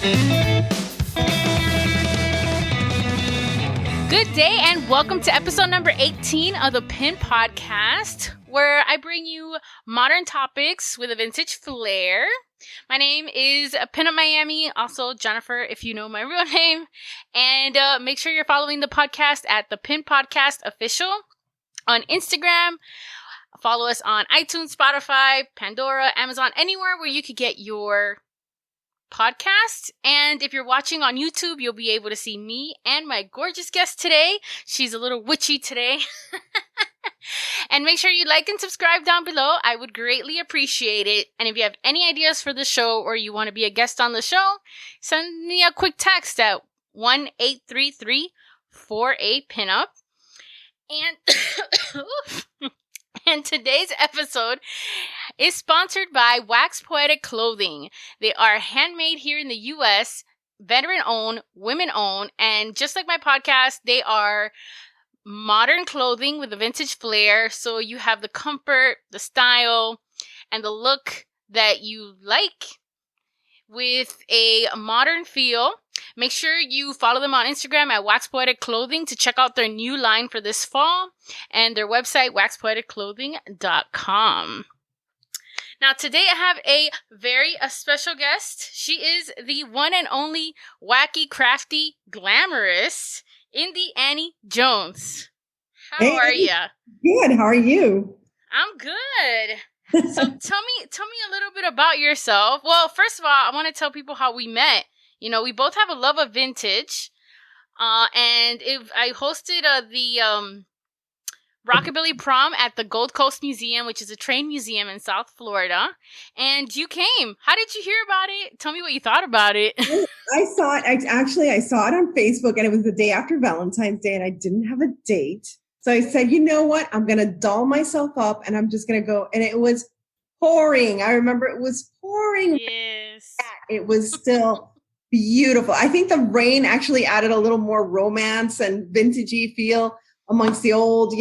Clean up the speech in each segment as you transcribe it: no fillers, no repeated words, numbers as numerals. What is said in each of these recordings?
Good day and welcome to episode number 18 of the Pin Podcast, where I bring you modern topics with a vintage flair. My name is Pinup Miami, also Jennifer, if you know my real name. And make sure you're following the podcast at the Pin Podcast Official on Instagram. Follow us on iTunes, Spotify, Pandora, Amazon, anywhere where you could get your podcast. And if you're watching on YouTube, you'll be able to see me and my gorgeous guest today. She's a little witchy today. And make sure you like and subscribe down below. I would greatly appreciate it. And if you have any ideas for the show or you want to be a guest on the show, send me a quick text at 1-833-48-PINUP. And today's episode is sponsored by Wax Poetic Clothing. They are handmade here in the U.S., veteran-owned, women-owned, and just like my podcast, they are modern clothing with a vintage flair. So you have the comfort, the style, and the look that you like with a modern feel. Make sure you follow them on Instagram at Wax Poetic Clothing to check out their new line for this fall and their website, waxpoeticclothing.com. Now, today I have a very special guest. She is the one and only wacky, crafty, glamorous Indie Annie Jones. How are you? Good. How are you? I'm good. So tell me a little bit about yourself. Well, first of all, I want to tell people how we met. You know, we both have a love of vintage, and I hosted the Rockabilly Prom at the Gold Coast Museum, which is a train museum in South Florida, and you came. How did you hear about it? Tell me what you thought about it. I saw it. I saw it on Facebook, and it was the day after Valentine's Day, and I didn't have a date. So I said, you know what? I'm going to doll myself up, and I'm just going to go. And it was pouring. I remember it was pouring. Yes. It was still beautiful. I think the rain actually added a little more romance and vintagey feel amongst the old,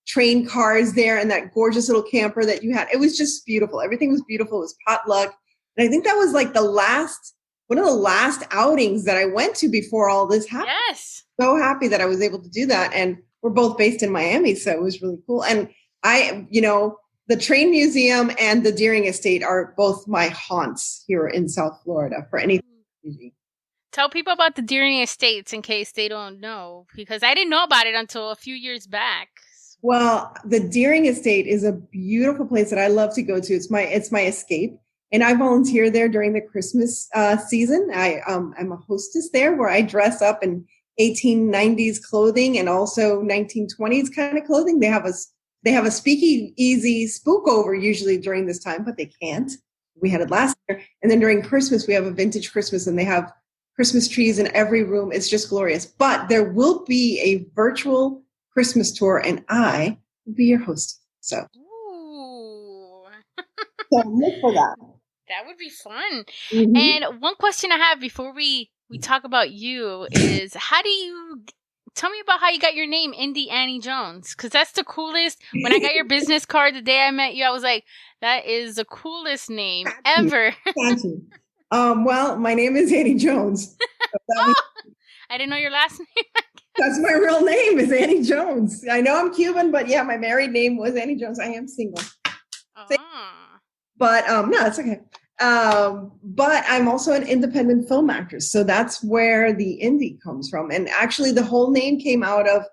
train cars there and that gorgeous little camper that you had. It was just beautiful. Everything was beautiful. It was potluck. And I think that was like one of the last outings that I went to before all this happened. Yes. So happy that I was able to do that. And we're both based in Miami, so it was really cool. And the train museum and the Deering Estate are both my haunts here in South Florida for anything. Tell people about the Deering Estates in case they don't know, because I didn't know about it until a few years back. Well, the Deering Estate is a beautiful place that I love to go to. It's my escape. And I volunteer there during the Christmas season. I'm a hostess there where I dress up in 1890s clothing and also 1920s kind of clothing. They have a speakeasy spookover usually during this time, but they can't. We had it last year. And then during Christmas, we have a vintage Christmas, and they have Christmas trees in every room. It's just glorious. But there will be a virtual Christmas tour, and I will be your host. So, so look for that. That would be fun. Mm-hmm. And one question I have before we talk about you is, tell me about how you got your name, Indie Annie Jones, because that's the coolest. When I got your business card the day I met you, I was like, that is the coolest name ever. Well, my name is Annie Jones. I didn't know your last name. That's my real name, is Annie Jones. I know I'm Cuban, but yeah, my married name was Annie Jones. I am single. But no, it's okay. But I'm also an independent film actress. So that's where the indie comes from. And actually the whole name came out of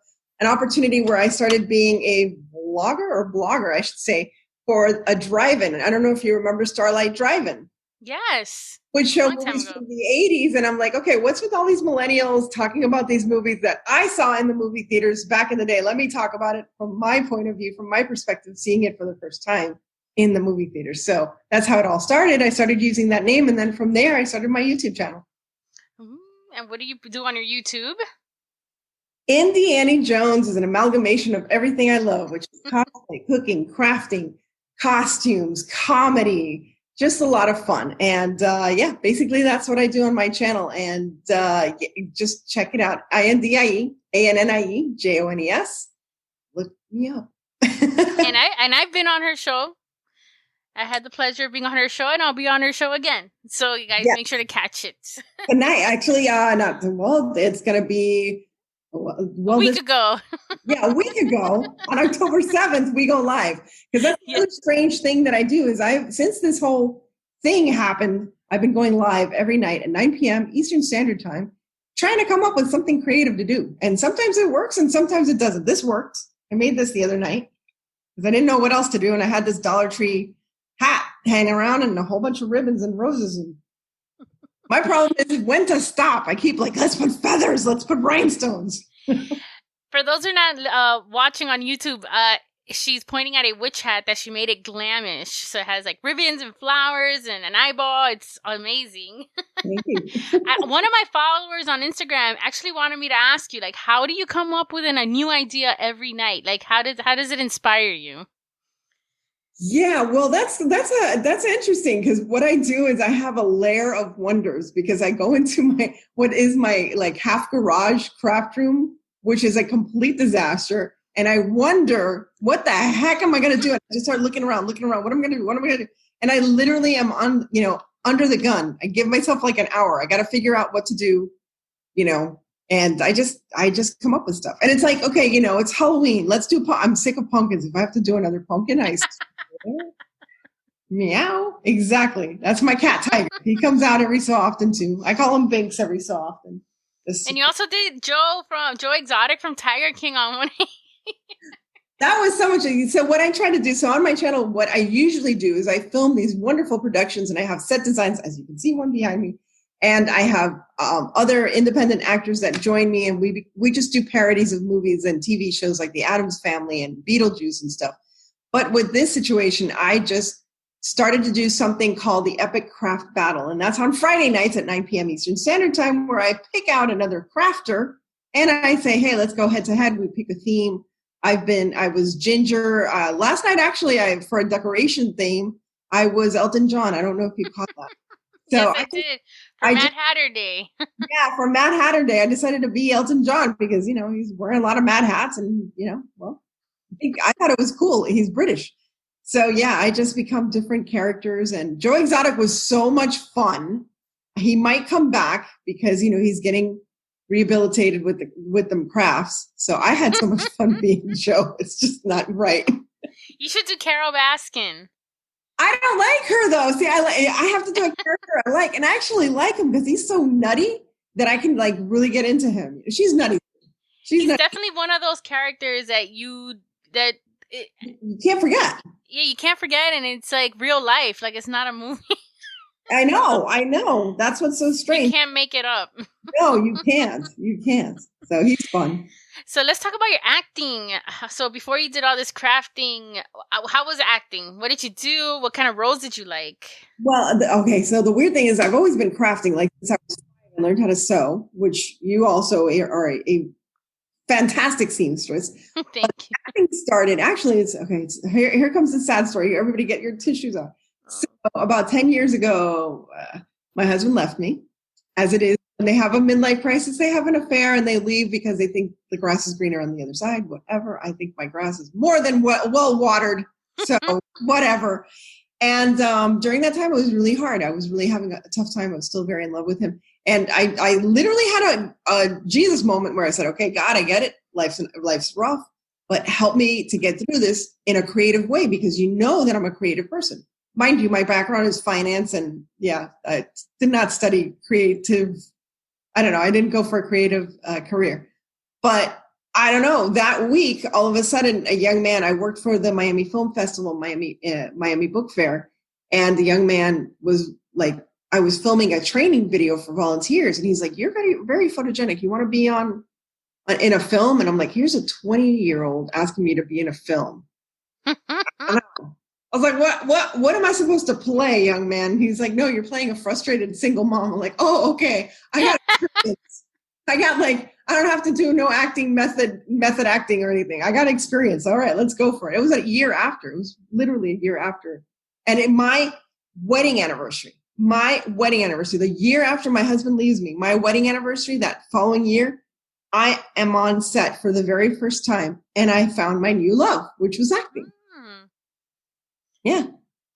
an opportunity where I started being a blogger, I should say, for a drive-in. I don't know if you remember Starlight Drive-In. Yes. Which show movies from the 80s. And I'm like, okay, what's with all these millennials talking about these movies that I saw in the movie theaters back in the day? Let me talk about it from my point of view, from my perspective, seeing it for the first time in the movie theaters. So that's how it all started. I started using that name. And then from there, I started my YouTube channel. And what do you do on your YouTube? Indie Annie Jones is an amalgamation of everything I love, which is cosplay, cooking, crafting, costumes, comedy, just a lot of fun. And basically that's what I do on my channel. And just check it out. INDIE, ANNIE, JONES. Look me up. and I've been on her show. I had the pleasure of being on her show, and I'll be on her show again. So you guys make sure to catch it. Tonight, actually, it's going to be a week ago. Yeah, a week ago on October 7th, we go live. Because that's another strange thing that I do is since this whole thing happened, I've been going live every night at 9 p.m. Eastern Standard Time, trying to come up with something creative to do. And sometimes it works and sometimes it doesn't. This worked. I made this the other night because I didn't know what else to do. And I had this Dollar Tree hat hanging around and a whole bunch of ribbons and roses. And my problem is when to stop. I keep like, let's put feathers, let's put rhinestones. For those who are not watching on YouTube, she's pointing at a witch hat that she made it glamish. So it has like ribbons and flowers and an eyeball. It's amazing. Thank you. One of my followers on Instagram actually wanted me to ask you, like, how do you come up with a new idea every night? Like, how does it inspire you? Yeah, well, that's interesting because what I do is I have a layer of wonders because I go into my like half garage craft room, which is a complete disaster. And I wonder, what the heck am I going to do? I just start looking around. What am I going to do? And I literally am under the gun. I give myself like an hour. I got to figure out what to do, and I just come up with stuff. And it's like, okay, it's Halloween. Let's do, I'm sick of pumpkins. If I have to do another pumpkin, meow. Exactly. That's my cat, Tiger. He comes out every so often too. I call him Binks every so often. And you also did Joe Exotic from Tiger King on one. That was so much. So what I try to do, so on my channel, what I usually do is I film these wonderful productions and I have set designs, as you can see one behind me. And I have other independent actors that join me and we just do parodies of movies and TV shows like The Addams Family and Beetlejuice and stuff. But with this situation, I just started to do something called the Epic Craft Battle. And that's on Friday nights at 9 p.m. Eastern Standard Time, where I pick out another crafter and I say, hey, let's go head to head. We pick a theme. I was Ginger. Last night, actually, for a decoration theme, I was Elton John. I don't know if you caught that. So yes, I did. For Madhatter Day. Yeah, for Madhatter Day, I decided to be Elton John because, he's wearing a lot of mad hats and, I thought it was cool. He's British. So, yeah, I just become different characters. And Joe Exotic was so much fun. He might come back because, he's getting rehabilitated with the crafts. So I had so much fun being Joe. It's just not right. You should do Carol Baskin. I don't like her though. See, I have to do a character I like, and I actually like him because he's so nutty that I can like really get into him. She's nutty. He's nutty. Definitely one of those characters that you can't forget. Yeah, you can't forget, and it's like real life. Like it's not a movie. I know. That's what's so strange. You can't make it up. No, you can't. So he's fun. So let's talk about your acting. So before you did all this crafting, how was acting? What did you do? What kind of roles did you like? Well, okay. So the weird thing is I've always been crafting. Like since I was 5, I learned how to sew, which you also are a fantastic seamstress. Thank you. Acting started, actually, here comes the sad story. Everybody get your tissues out. So about 10 years ago, my husband left me, as it is. When they have a midlife crisis, they have an affair and they leave because they think the grass is greener on the other side. Whatever. I think my grass is more than well watered. So whatever. And during that time, it was really hard. I was really having a tough time. I was still very in love with him. And I literally had a Jesus moment where I said, okay, God, I get it. Life's rough, but help me to get through this in a creative way because you know that I'm a creative person. Mind you, my background is finance and I did not study creative. I don't know. I didn't go for a creative career, but I don't know. That week, all of a sudden, a young man, I worked for the Miami Film Festival, Miami Book Fair. And the young man was like, I was filming a training video for volunteers. And he's like, you're very, very photogenic. You want to be in a film? And I'm like, here's a 20-year-old asking me to be in a film. I was like, what am I supposed to play, young man? He's like, no, you're playing a frustrated single mom. I'm like, oh, okay. I got experience. I don't have to do no acting method acting or anything. I got experience. All right, let's go for it. It was a year after. It was literally a year after. And in my wedding anniversary, the year after my husband leaves me, my wedding anniversary, that following year, I am on set for the very first time. And I found my new love, which was acting. Yeah.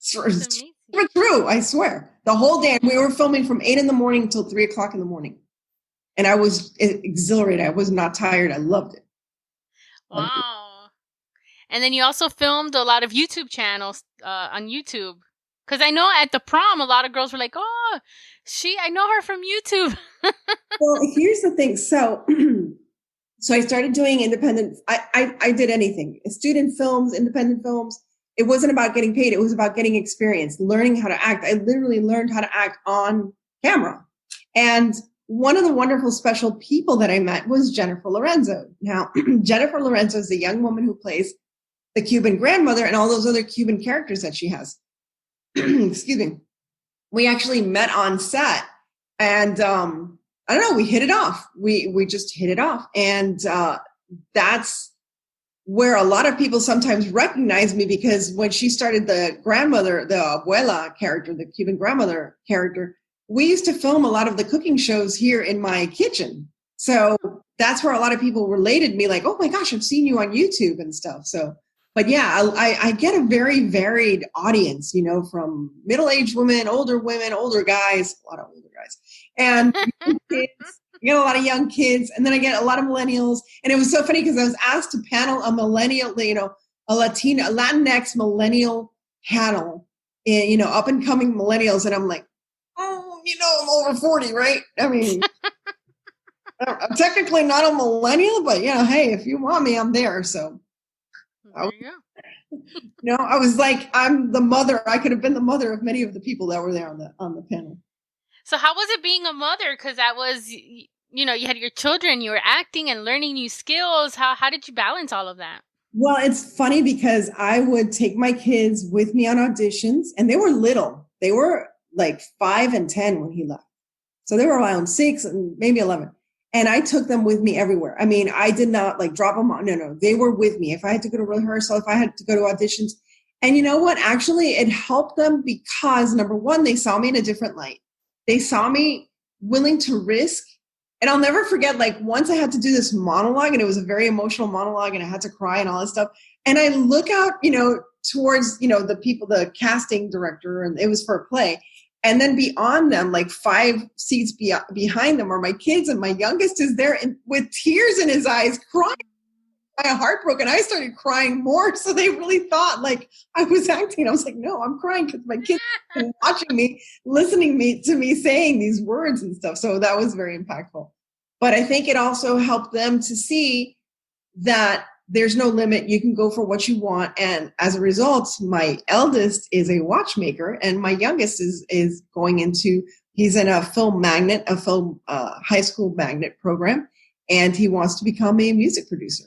That's amazing. It's true, I swear. The whole day, we were filming from 8 a.m. until 3:00 a.m. And I was exhilarated. I was not tired. I loved it. Wow. And then you also filmed a lot of YouTube channels on YouTube. Because I know at the prom, a lot of girls were like, oh, I know her from YouTube. Well, here's the thing. So I started doing independent. I did anything. Student films, independent films. It wasn't about getting paid. It was about getting experience, learning how to act. I literally learned how to act on camera. And one of the wonderful special people that I met was Jennifer Lorenzo. Now, Jennifer Lorenzo is the young woman who plays the Cuban grandmother and all those other Cuban characters that she has. Excuse me. We actually met on set, and I don't know, we hit it off. We just hit it off. And that's where a lot of people sometimes recognize me, because when she started the grandmother, the abuela character, the Cuban grandmother character, we used to film a lot of the cooking shows here in my kitchen. So that's where a lot of people related me, like, oh my gosh, I've seen you on YouTube and stuff. So, but yeah, I get a very varied audience, from middle-aged women, older guys, a lot of older guys, and kids. I get a lot of young kids, and then I get a lot of millennials. And it was so funny because I was asked to panel a millennial, a Latinx millennial panel, up and coming millennials. And I'm like, oh, I'm over 40, right? I mean, I'm technically not a millennial, but hey, if you want me, I'm there. So, there you go. I was like, I'm the mother. I could have been the mother of many of the people that were there on the panel. So how was it being a mother? Because that was, you had your children, you were acting and learning new skills. How did you balance all of that? Well, it's funny because I would take my kids with me on auditions, and they were little. They were like 5 and 10 when he left. So they were around 6 and maybe 11. And I took them with me everywhere. I mean, I did not drop them on. No, they were with me. If I had to go to rehearsal, if I had to go to auditions. And you know what? Actually, it helped them because, number one, they saw me in a different light. They saw me willing to risk. And I'll never forget, once I had to do this monologue, and it was a very emotional monologue, and I had to cry and all this stuff. And I look out, towards, the people, the casting director, and it was for a play. And then beyond them, 5 seats behind them are my kids, and my youngest is there with tears in his eyes, crying. My heart broke, and I started crying more. So they really thought I was acting. I was like, no, I'm crying because my kids are watching me, listening to me saying these words and stuff. So that was very impactful. But I think it also helped them to see that there's no limit. You can go for what you want. And as a result, my eldest is a watchmaker, and my youngest is going into, he's in a film high school magnet program, and he wants to become a music producer.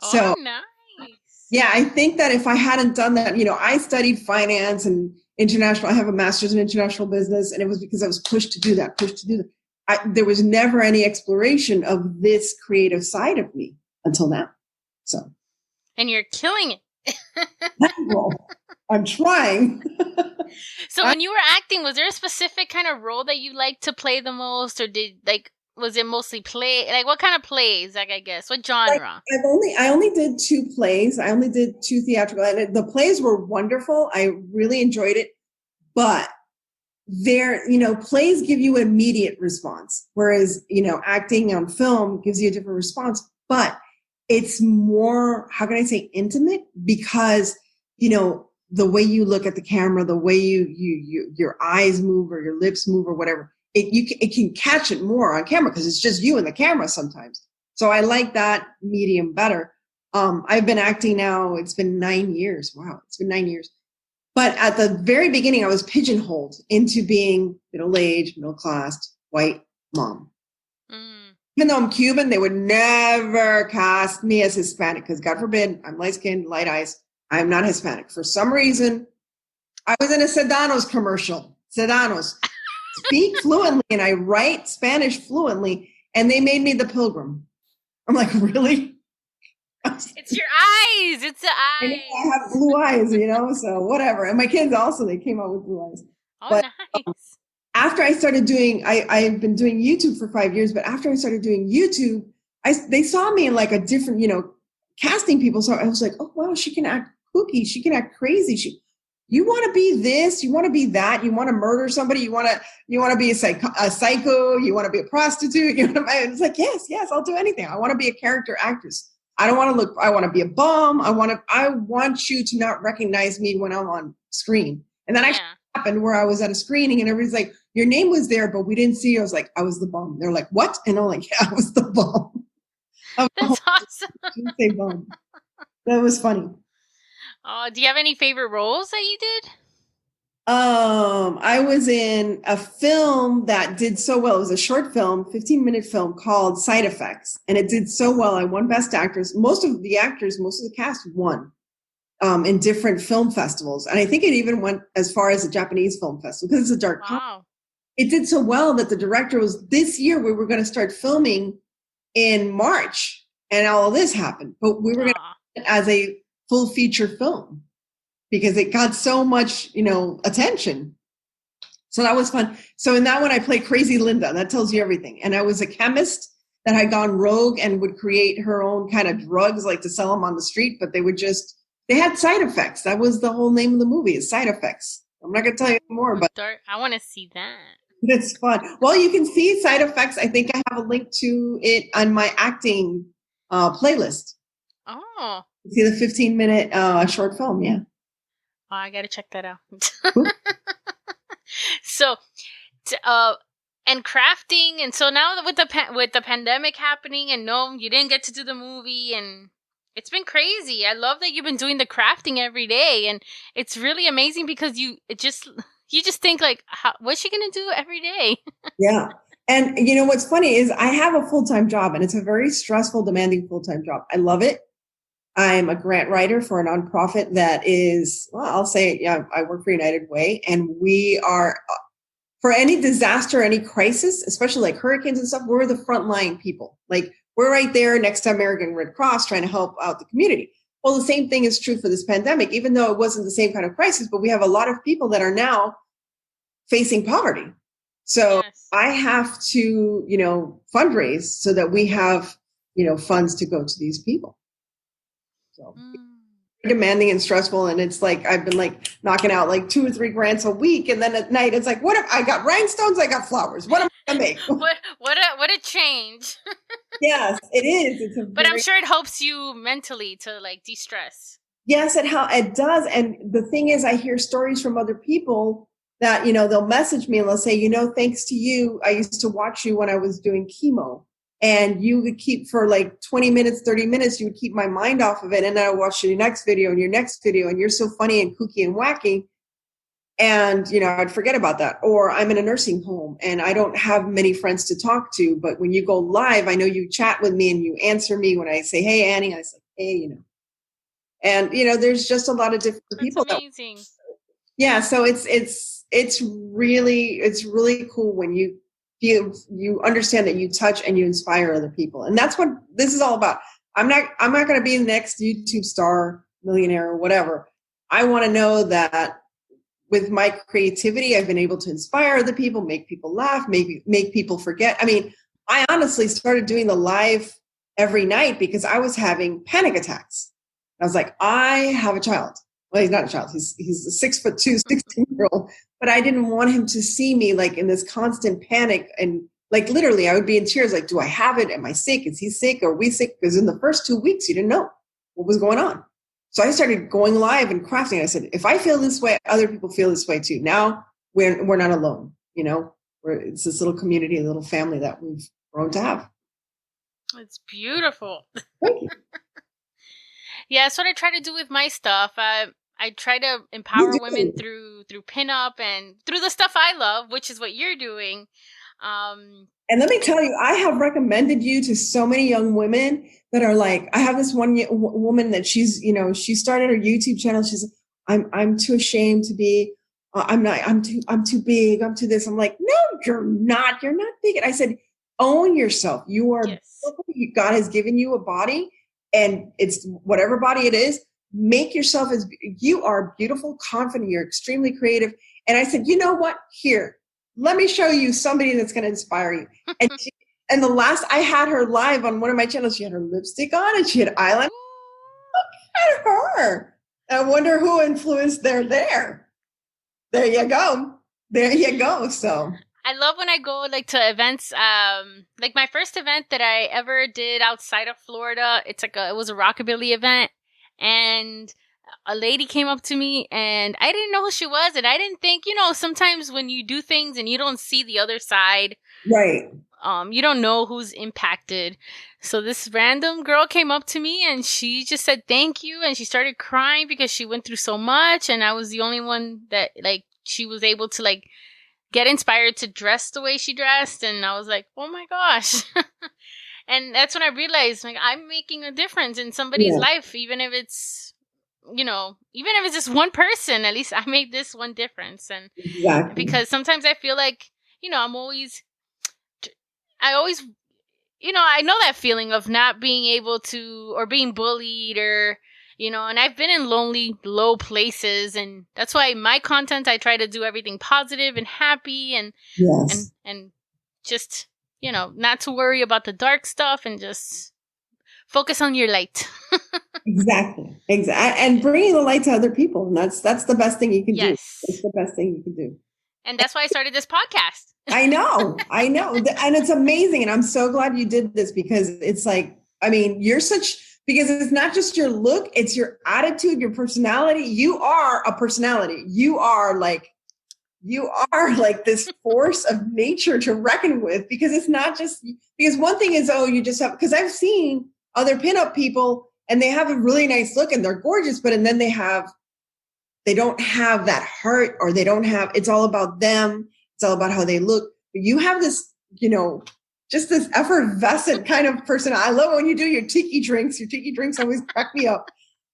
So, nice. Yeah, I think that if I hadn't done that, I studied finance and international. I have a master's in international business, and it was because I was pushed to do that. There was never any exploration of this creative side of me until now. So, and you're killing it. Well, I'm trying. So when you were acting, was there a specific kind of role that you liked to play the most, or was it mostly play? What kind of plays? I guess what genre? I only did 2 plays. I only did 2 theatrical, and the plays were wonderful. I really enjoyed it, but plays give you an immediate response, whereas acting on film gives you a different response. But it's more, how can I say, intimate, because the way you look at the camera, the way your eyes move or your lips move or whatever. It can catch it more on camera because it's just you and the camera sometimes. So I like that medium better. I've been acting now, it's been 9 years. Wow, it's been 9 years. But at the very beginning, I was pigeonholed into being middle-aged, middle-class, white mom. Even though I'm Cuban, they would never cast me as Hispanic because, God forbid, I'm light-skinned, light eyes. I'm not Hispanic. For some reason, I was in a Sedanos commercial. Sedanos. Speak fluently, and I write Spanish fluently, and they made me the Pilgrim. I'm like, really? It's your eyes. It's the eyes. I have blue eyes, so whatever. And my kids also, they came out with blue eyes. Oh, but, nice. After I started doing, I've been doing YouTube for 5 years, but after I started doing YouTube, they saw me in a different, casting people. So I was like, oh, wow, she can act kooky. She can act crazy. you want to be this, you want to be that, you want to murder somebody, you want to be a psycho, you want to be a prostitute. It's like, yes, I'll do anything. I want to be a character actress. I want to be a bum. I want you to not recognize me when I'm on screen. And then actually happened where I was at a screening and everybody's like, your name was there, but we didn't see you. I was like, I was the bum. They're like, what? And I'm like, yeah, I was the bum. That's awesome. I didn't say bum. That was funny. Do you have any favorite roles that you did? I was in a film that did so well. It was a short film, 15-minute film called Side Effects. And it did so well. I won Best Actress. Most of the cast won in different film festivals. And I think it even went as far as a Japanese film festival because it's a dark comedy. It did so well that the director was, this year we were going to start filming in March and all of this happened. But we were going to do it as a full feature film, because it got so much, attention. So that was fun. So in that one, I played Crazy Linda. That tells you everything. And I was a chemist that had gone rogue and would create her own kind of drugs, like to sell them on the street, but they had side effects. That was the whole name of the movie, is Side Effects. I'm not going to tell you more, but I want to see that. It's fun. Well, you can see Side Effects. I think I have a link to it on my acting playlist. Oh. See the 15-minute short film, yeah. Oh, I gotta check that out. So, and crafting, and so now with the pandemic happening, and no, you didn't get to do the movie, and it's been crazy. I love that you've been doing the crafting every day, and it's really amazing because you just think like, what's she gonna do every day? Yeah, and what's funny is I have a full-time job, and it's a very stressful, demanding full-time job. I love it. I'm a grant writer for a nonprofit that is, well, I'll say, I work for United Way, and we are, for any disaster, any crisis, especially like hurricanes and stuff, we're the frontline people. Like, we're right there next to American Red Cross trying to help out the community. Well, the same thing is true for this pandemic, even though it wasn't the same kind of crisis, but we have a lot of people that are now facing poverty. So yes. I have to, fundraise so that we have, funds to go to these people. So demanding and stressful. And it's like, I've been like knocking out like 2 or 3 grants a week. And then at night, it's like, what if I got rhinestones? I got flowers. What am I going to make? what a change. Yes, it is. But I'm sure it helps you mentally to like de-stress. Yes, it does. And the thing is, I hear stories from other people that, they'll message me and they'll say, thanks to you, I used to watch you when I was doing chemo. And you would keep for like 20 minutes, 30 minutes, you would keep my mind off of it. And then I watch your next video and your next video, and you're so funny and kooky and wacky. And, I'd forget about that. Or I'm in a nursing home and I don't have many friends to talk to. But when you go live, I know you chat with me and you answer me when I say, hey, Annie, I say, hey, And, there's just a lot of different people. That's amazing. Yeah. So it's really cool when you understand that you touch and you inspire other people. And that's what this is all about. I'm not going to be the next YouTube star, millionaire, or whatever. I want to know that with my creativity, I've been able to inspire other people, make people laugh, maybe make people forget. I mean, I honestly started doing the live every night because I was having panic attacks. I was like, I have a child. Well, he's not a child. He's a 6'2", 16-year-old. But I didn't want him to see me like in this constant panic. And like literally I would be in tears. Like, do I have it? Am I sick? Is he sick? Are we sick? Because in the first 2 weeks, you didn't know what was going on. So I started going live and crafting. I said, if I feel this way, other people feel this way too. Now we're not alone. It's this little community, a little family that we've grown to have. It's beautiful. Thank you. Yeah, that's what I try to do with my stuff. I try to empower women through pinup and through the stuff I love, which is what you're doing. And let me tell you, I have recommended you to so many young women that are like, I have this one woman that she started her YouTube channel. She's, I'm too ashamed to be, I'm too big. I'm too this. I'm like, no, you're not big. And I said, own yourself. You are, yes. God has given you a body. And it's whatever body it is, make yourself as you are beautiful, confident, you're extremely creative. And I said, you know what? Here, let me show you somebody that's going to inspire you. And the last I had her live on one of my channels, she had her lipstick on and she had eyeliner. Look at her. I wonder who influenced their there. There you go. There you go. So I love when I go like to events. Like my first event that I ever did outside of Florida, it was a rockabilly event, and a lady came up to me, and I didn't know who she was, and I didn't think, sometimes when you do things and you don't see the other side, right. You don't know who's impacted. So this random girl came up to me and she just said thank you, and she started crying because she went through so much, and I was the only one that like she was able to like get inspired to dress the way she dressed, and I was like, oh my gosh. And that's when I realized like I'm making a difference in somebody's life, even if it's just one person. At least I made this one difference. And exactly. Because sometimes I feel like I always, I know that feeling of not being able to, or being bullied, or, and I've been in lonely, low places, and that's why my content, I try to do everything positive and happy, and, and just, not to worry about the dark stuff, and just focus on your light. Exactly. And bringing the light to other people. And that's the best thing you can do. It's the best thing you can do. And that's why I started this podcast. I know. And it's amazing. And I'm so glad you did this, because it's like, I mean, because it's not just your look, it's your attitude, your personality. You are a personality. You are like this force of nature to reckon with, because it's not just, because one thing is, you just have, because I've seen other pinup people and they have a really nice look and they're gorgeous, and then they don't have that heart, or it's all about them. It's all about how they look. But you have this, just this effervescent kind of person. I love when you do your tiki drinks. Your tiki drinks always crack me up.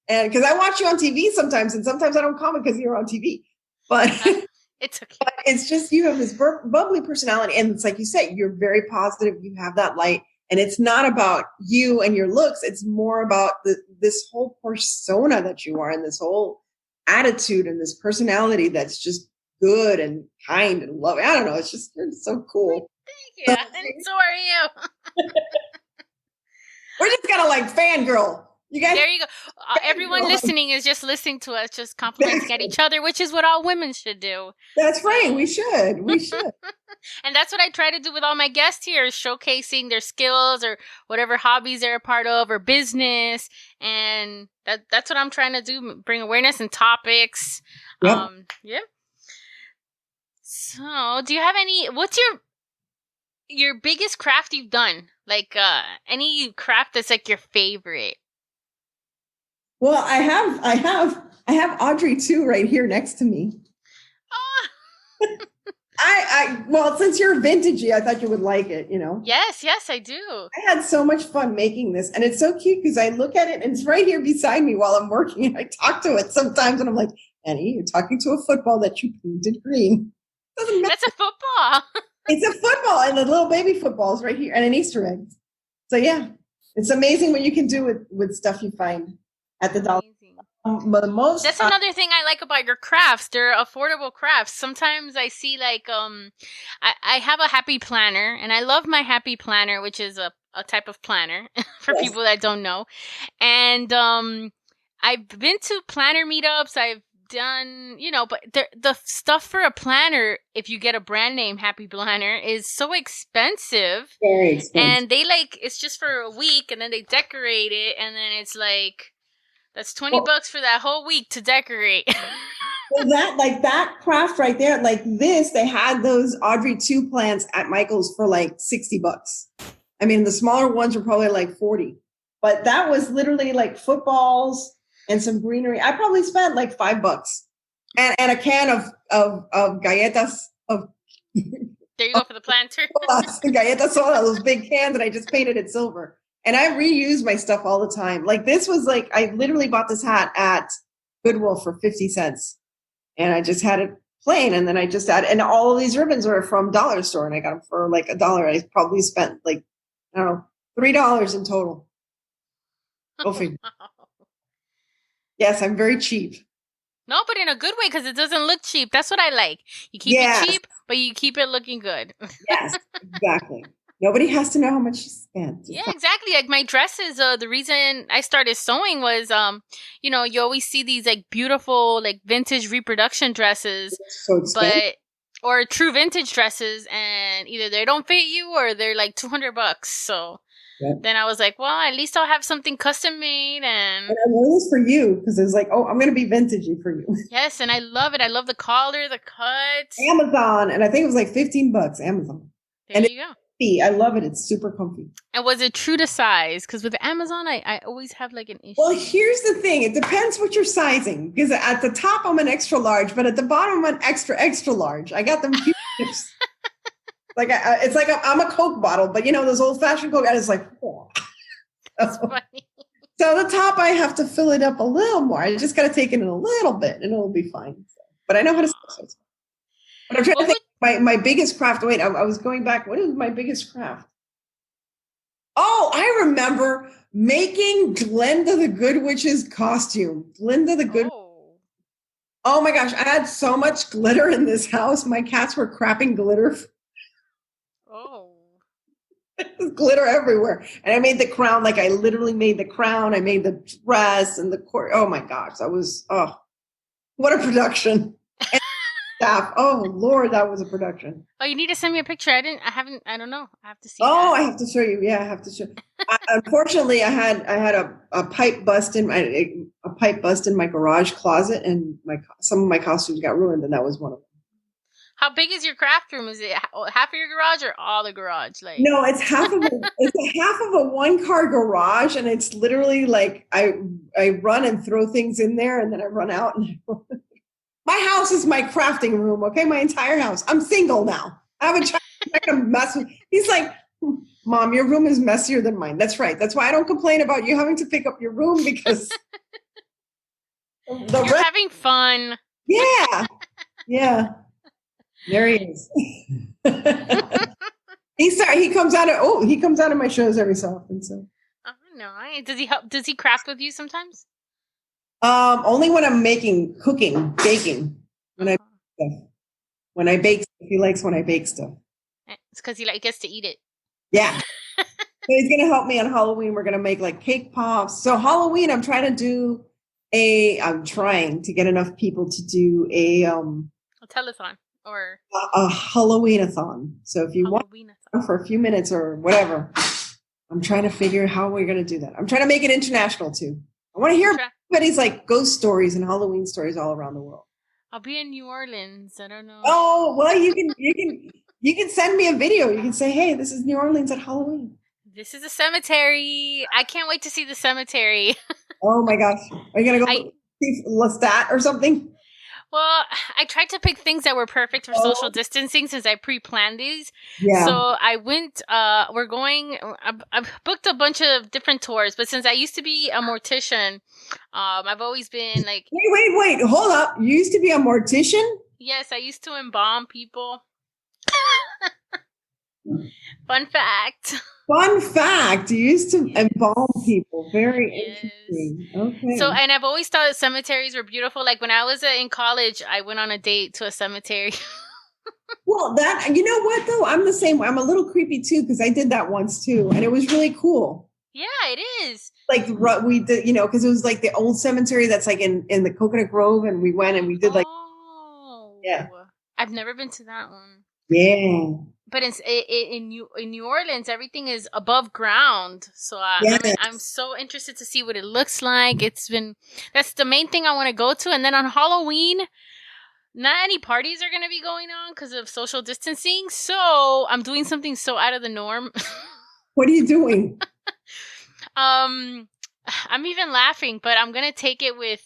And because I watch you on TV sometimes, and sometimes I don't comment because you're on TV. But it's okay. But it's just, you have this bubbly personality. And it's like you said, you're very positive. You have that light. And it's not about you and your looks. It's more about this whole persona that you are, and this whole attitude and this personality that's just good and kind and loving. I don't know. It's just, you're so cool. Thank you. And so are you. We're just kind of like fangirl. You guys. There you go. Everyone listening is just listening to us, just complimenting at each other, which is what all women should do. That's right. We should. And that's what I try to do with all my guests here, is showcasing their skills or whatever hobbies they're a part of, or business. And that's what I'm trying to do, bring awareness and topics. Yep. Yeah. So, do you have what's your biggest craft you've done? Like, any craft that's like your favorite? Well, I have Audrey too right here next to me. Oh. Well, since you're vintagey, I thought you would like it, Yes, I do. I had so much fun making this, and it's so cute because I look at it and it's right here beside me while I'm working, and I talk to it sometimes, and I'm like, Annie, you're talking to a football that you painted green. That's a football. It's a football, and the little baby footballs right here, and an Easter egg. So yeah, it's amazing what you can do with stuff you find at the dollar. That's another thing I like about your crafts. They're affordable crafts. Sometimes I see like I have a happy planner, and I love my happy planner, which is a type of planner for people that don't know. And I've been to planner meetups. I've done, but the stuff for a planner, if you get a brand name happy planner, is so expensive. Very expensive. And they it's just for a week, and then they decorate it, and then it's like, that's $20 for that whole week to decorate. Well, that craft right there, like this, they had those Audrey 2 plants at Michael's for like $60. I mean, the smaller ones were probably like 40, but that was literally like footballs and some greenery. I probably spent like $5 and a can of galletas of. There you go for the planter. Galletas soda, those big cans that I just painted it silver. And I reuse my stuff all the time. Like this was like, I literally bought this hat at Goodwill for 50 cents. And I just had it plain. And then I just added, and all of these ribbons were from Dollar Store, and I got them for like $1. I probably spent like, I don't know, $3 in total. Go figure. Yes, I'm very cheap. No, but in a good way, because it doesn't look cheap. That's what I like. You keep it cheap, but you keep it looking good. Yes, exactly. Nobody has to know how much you spent. Yeah, exactly. Like my dresses, the reason I started sewing was, you always see these like beautiful, like vintage reproduction dresses, So expensive. or true vintage dresses, and either they don't fit you or they're like $200. So then I was like, well, at least I'll have something custom made. And I wore this for you because it's like, oh, I'm going to be vintagey for you. Yes, and I love it. I love the collar, the cut. Amazon, and I think it was like $15. Amazon. There you go. I love it. It's super comfy. And was it true to size? Because with Amazon, I always have like an issue. Well, here's the thing. It depends what you're sizing. Because at the top, I'm an extra large, but at the bottom, I'm an extra, extra large. I got them cute tips. Like, it's like I'm a Coke bottle, but those old fashioned Coke, and it's like, oh. That's funny. So the top, I have to fill it up a little more. I just got to take it in a little bit and it'll be fine. But I know how to sew it. But I'm trying to think my biggest craft. Wait, I was going back. What is my biggest craft? Oh, I remember making Glenda the Good Witch's costume. Glenda the Good. Oh my gosh, I had so much glitter in this house. My cats were crapping glitter. Oh. Glitter everywhere. And I made the crown. Like I literally made the crown. I made the dress and the court. Oh my gosh, that was, what a production. And staff. Oh Lord, that was a production. Oh, you need to send me a picture. I don't know. I have to see. Oh, that. I have to show you. Yeah, I have to show. Unfortunately, I had a pipe bust in my garage closet, and some of my costumes got ruined, and that was one of them. How big is your craft room? Is it half of your garage or all the garage? Like no, it's half of a 1-car garage, and it's literally like I run and throw things in there, and then I run out. And my house is my crafting room. Okay, my entire house. I'm single now. I have a child. I'm not gonna mess with. He's like, Mom, your room is messier than mine. That's right. That's why I don't complain about you having to pick up your room because you're having fun. Yeah, yeah. There he is. He comes out of my shows every so often. So. Oh no! Does he help? Does he craft with you sometimes? Only when I'm baking. When I bake stuff, he likes when I bake stuff. It's because he gets to eat it. Yeah. So he's gonna help me on Halloween. We're gonna make like cake pops. So Halloween, I'm trying to get enough people to do a telethon. Or a Halloween-a-thon. So if you want for a few minutes or whatever, I'm trying to figure how we're going to do that. I'm trying to make it international too. I want to hear everybody's like ghost stories and Halloween stories all around the world. I'll be in New Orleans. I don't know. Oh, well, you can send me a video. You can say, hey, this is New Orleans at Halloween. This is a cemetery. I can't wait to see the cemetery. Oh my gosh. Are you going to go see Lestat or something? Well, I tried to pick things that were perfect for social distancing since I pre-planned these. Yeah. So I went, I've booked a bunch of different tours, but since I used to be a mortician, I've always been like... Wait, hold up. You used to be a mortician? Yes, I used to embalm people. Fun fact. Fun fact. You used to embalm people. Very interesting. Okay. So, and I've always thought cemeteries were beautiful. Like when I was in college, I went on a date to a cemetery. Well, you know what though? I'm the same. I'm a little creepy too because I did that once too, and it was really cool. Yeah, it is. Like we did, because it was like the old cemetery that's like in the Coconut Grove, and we went and we did like. Oh. Yeah. I've never been to that one. Yeah. But in New Orleans, everything is above ground. So I'm so interested to see what it looks like. That's the main thing I want to go to. And then on Halloween, not any parties are going to be going on because of social distancing. So I'm doing something so out of the norm. What are you doing? I'm even laughing, but I'm going to take it with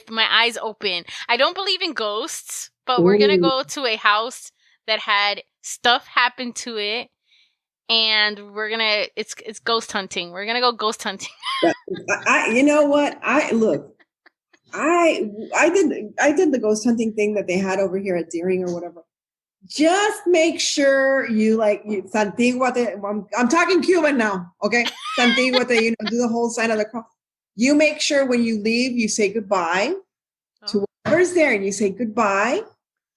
my eyes open. I don't believe in ghosts, but we're going to go to a house that had stuff happen to it, and it's ghost hunting. We're gonna go ghost hunting. You know what? I did the ghost hunting thing that they had over here at Deering or whatever. Just make sure I'm talking Cuban now, okay? Santigua, do the whole sign of the cross. You make sure when you leave, you say goodbye to whoever's there, and you say goodbye.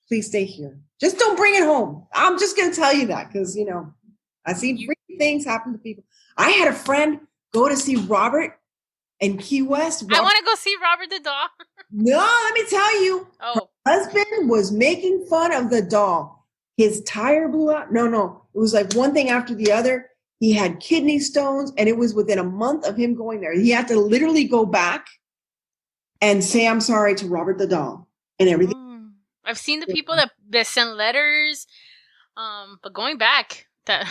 Please stay here. Just don't bring it home. I'm just going to tell you that because, I see things happen to people. I had a friend go to see Robert in Key West. I want to go see Robert the doll. No, let me tell you. Oh. Her husband was making fun of the doll. His tire blew out. No. It was like one thing after the other. He had kidney stones, and it was within a month of him going there. He had to literally go back and say, I'm sorry to Robert the doll and everything. I've seen the people that send letters, but going back. Well,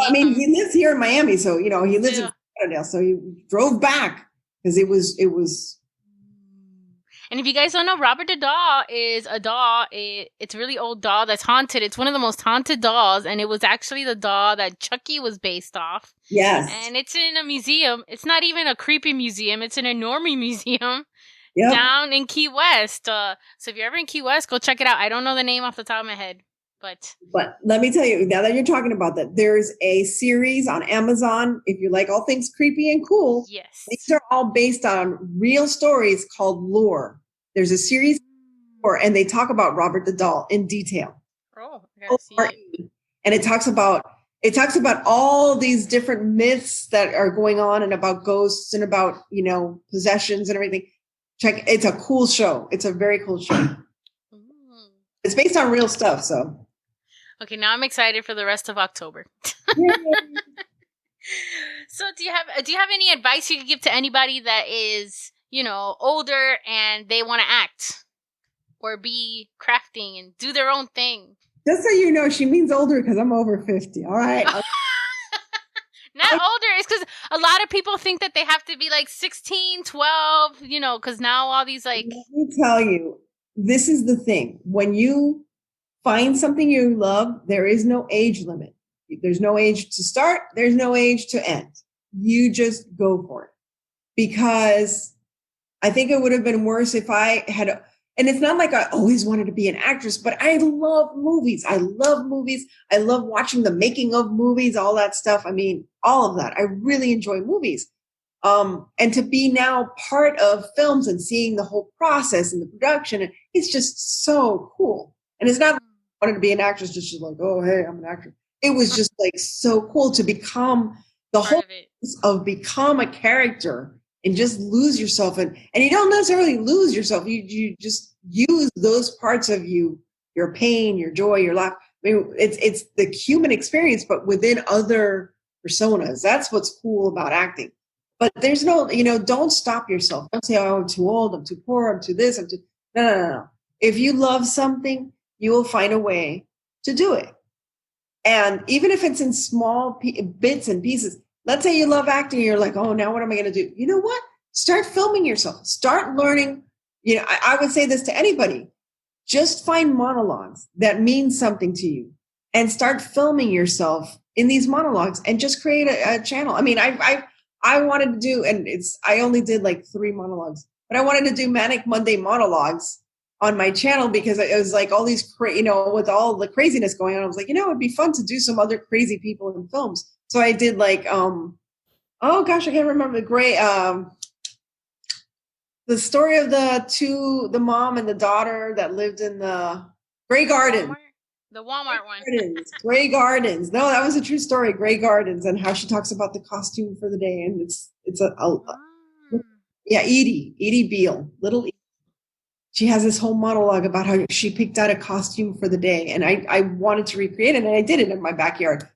I mean, he lives here in Miami, so, he lives in Florida, so he drove back because it was. And if you guys don't know, Robert the doll is a doll. It's a really old doll that's haunted. It's one of the most haunted dolls, and it was actually the doll that Chucky was based off. Yes. And it's in a museum. It's not even a creepy museum. It's an enormous museum down in Key West. So if you're ever in Key West, go check it out. I don't know the name off the top of my head. But let me tell you, now that you're talking about that, there's a series on Amazon. If you like all things creepy and cool, yes, these are all based on real stories called Lore. There's a series, and they talk about Robert the doll in detail. Oh, I gotta see it. And it talks about all these different myths that are going on, and about ghosts and about possessions and everything. It's a cool show. It's a very cool show. It's based on real stuff, so. Okay, now I'm excited for the rest of October. So do you have any advice you could give to anybody that is, older and they want to act or be crafting and do their own thing? Just so you know, she means older because I'm over 50. All right. Not older. It's because a lot of people think that they have to be like 16, 12, because now all these like. Let me tell you, this is the thing. When you find something you love, there is no age limit. There's no age to start. There's no age to end. You just go for it. Because I think it would have been worse if I had, and it's not like I always wanted to be an actress, but I love movies. I love movies. I love watching the making of movies, all that stuff. I mean, all of that. I really enjoy movies. And to be now part of films and seeing the whole process and the production, it's just so cool. And it's not I wanted to be an actress, just like, oh, hey, I'm an actor. It was just like so cool to become the whole of become a character and just lose yourself. And you don't necessarily lose yourself. You just use those parts of you, your pain, your joy, your laugh. I mean, it's the human experience, but within other personas. That's what's cool about acting. But there's no, don't stop yourself. Don't say, oh, I'm too old, I'm too poor, I'm too this, I'm too. No. If you love something, you will find a way to do it. And even if it's in small bits and pieces, let's say you love acting, you're like, oh, now what am I going to do? You know what? Start filming yourself. Start learning. I would say this to anybody. Just find monologues that mean something to you and start filming yourself in these monologues and just create a channel. I mean, I wanted to do, and I only did like 3 monologues, but I wanted to do Manic Monday monologues on my channel because it was like all these, with all the craziness going on, I was like, it'd be fun to do some other crazy people in films. So I did like, oh gosh, I can't remember the story of the mom and the daughter that lived in the Grey Garden. The Walmart one. Grey Gardens. No, that was a true story. Grey Gardens, and how she talks about the costume for the day. And it's Edie Beale, little Edie. She has this whole monologue about how she picked out a costume for the day. And I wanted to recreate it, and I did it in my backyard.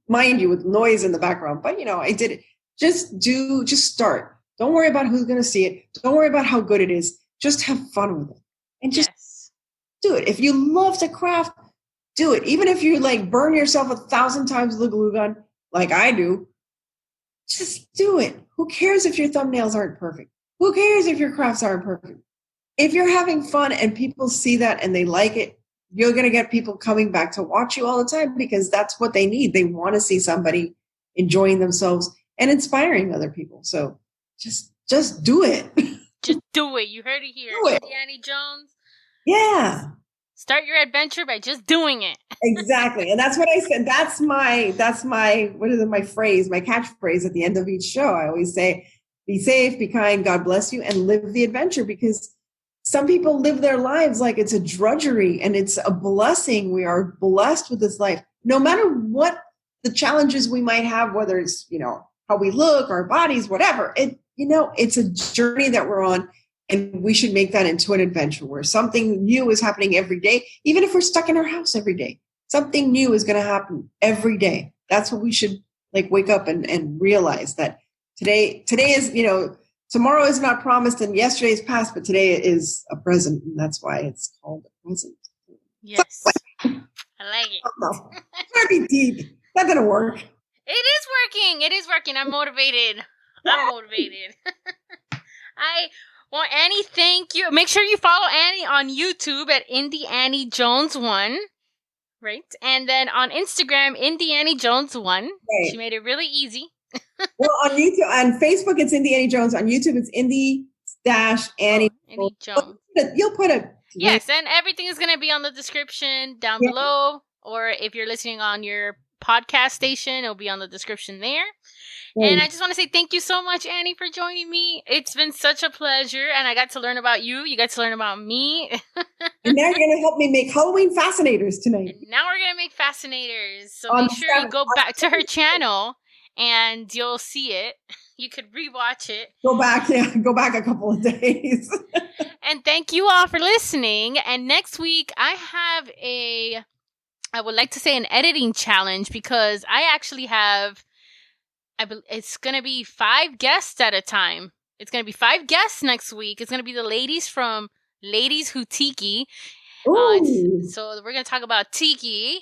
Mind you, with noise in the background. But, I did it. Just start. Don't worry about who's going to see it. Don't worry about how good it is. Just have fun with it. And just do it. If you love to craft, do it. Even if you burn yourself 1,000 times with a glue gun, like I do, just do it. Who cares if your thumbnails aren't perfect? Who cares if your crafts aren't perfect? If you're having fun and people see that and they like it, you're going to get people coming back to watch you all the time because that's what they need. They want to see somebody enjoying themselves and inspiring other people. So just do it. Just do it. You heard it here. Danny Jones. Yeah. Start your adventure by just doing it. Exactly. And that's what I said. That's my, what is it, my phrase, my catchphrase at the end of each show. I always say, be safe, be kind, God bless you, and live the adventure, because some people live their lives like it's a drudgery and it's a blessing. We are blessed with this life. No matter what the challenges we might have, whether it's, how we look, our bodies, whatever. It's a journey that we're on, and we should make that into an adventure where something new is happening every day. Even if we're stuck in our house every day, something new is going to happen every day. That's what we should wake up and realize, that today is, tomorrow is not promised and yesterday is past, but today is a present. And that's why it's called a present. Yes. I like it. Try to be deep. That didn't work. It is working. I'm motivated. Annie, thank you. Make sure you follow Annie on YouTube at Indie Annie Jones 1. Right. And then on Instagram, Indie Annie Jones 1. Right. She made it really easy. Well, on YouTube, on Facebook, it's Indie Annie Jones. On YouTube, it's Indie-Annie Jones. You'll put a... Yes, and everything is going to be on the description down below. Or if you're listening on your podcast station, it'll be on the description there. And I just want to say thank you so much, Annie, for joining me. It's been such a pleasure, and I got to learn about you. You got to learn about me. And now you're going to help me make Halloween fascinators tonight. And now we're going to make fascinators. So make sure you go back to her channel, and you'll see it. You could rewatch it. Go back a couple of days. And thank you all for listening. And next week, I would like to say an editing challenge, because I actually have... it's going to be 5 guests at a time. It's going to be 5 guests next week. It's going to be the ladies from Ladies Who Tiki. So we're going to talk about Tiki.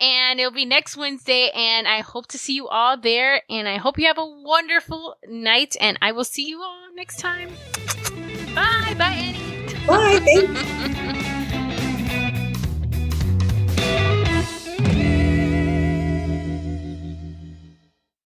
And it'll be next Wednesday. And I hope to see you all there. And I hope you have a wonderful night. And I will see you all next time. Bye. Bye, Annie. Bye. Thank you.